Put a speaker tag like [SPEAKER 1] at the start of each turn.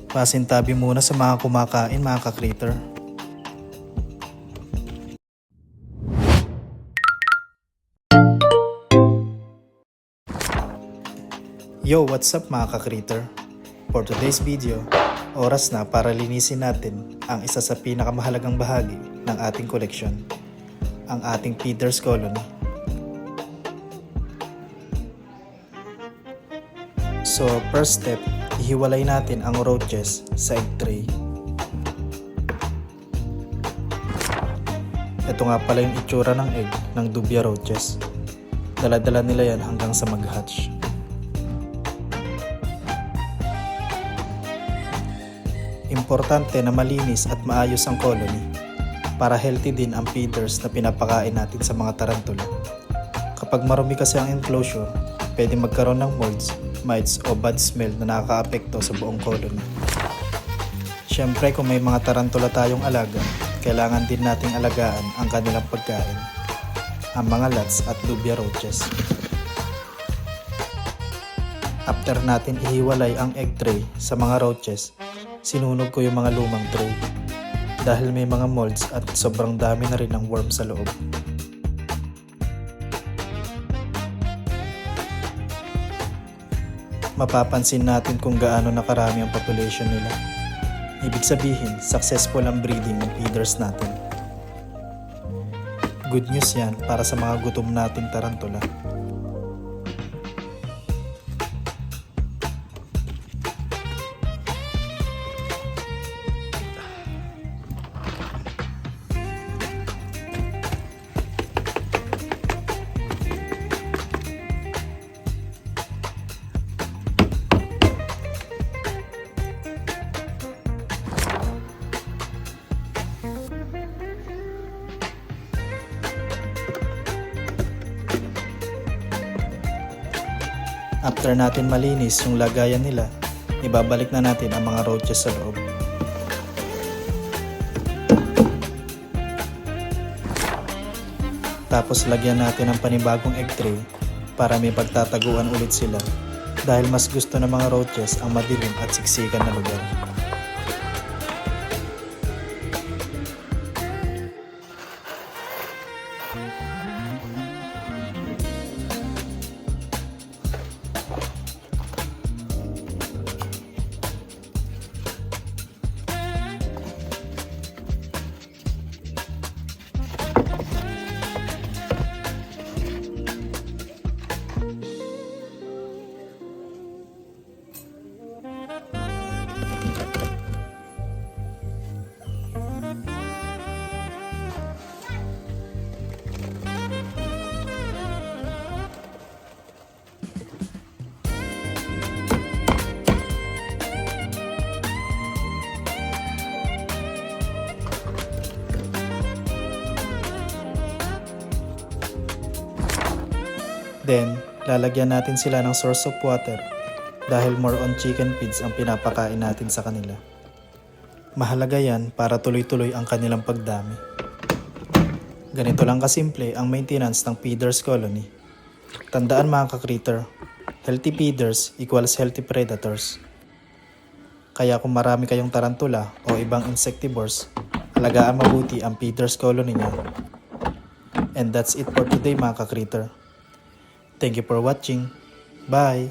[SPEAKER 1] Pasintabi muna sa mga kumakain mga ka-critter. Yo, what's up mga ka-critter? For today's video, oras na para linisin natin ang isa sa pinakamahalagang bahagi ng ating koleksyon, ang ating feeders colony. So first step, ihiwalay natin ang roaches sa egg tray. Ito nga pala yung itsura ng egg ng dubia roaches. Dala-dala nila yan hanggang sa mag-hatch. Importante na malinis at maayos ang colony para healthy din ang feeders na pinapakain natin sa mga tarantula. Kapag marumi kasi ang enclosure, pwede magkaroon ng molds, mites o bad smell na nakakaapekto sa buong colony. Siyempre kung may mga tarantula tayong alaga, kailangan din nating alagaan ang kanilang pagkain, ang mga lats at dubia roaches. After natin ihiwalay ang egg tray sa mga roaches, sinunog ko yung mga lumang tray dahil may mga molds at sobrang dami na rin ng worm sa loob. Mapapansin natin kung gaano nakarami ang population nila. Ibig sabihin, successful ang breeding ng feeders natin. Good news yan para sa mga gutom nating tarantula. After natin malinis yung lagayan nila, ibabalik na natin ang mga roaches sa loob. Tapos lagyan natin ng panibagong egg tray para may pagtataguan ulit sila dahil mas gusto ng mga roaches ang madilim at siksikan na lugar. Then, lalagyan natin sila ng source of water dahil more on chicken feeds ang pinapakain natin sa kanila. Mahalaga yan para tuloy-tuloy ang kanilang pagdami. Ganito lang kasimple ang maintenance ng feeders colony. Tandaan mga ka-critter, healthy feeders equals healthy predators. Kaya kung marami kayong tarantula o ibang insectivores, alagaan mabuti ang feeders colony niyo. And that's it for today mga ka-critter. Thank you for watching. Bye!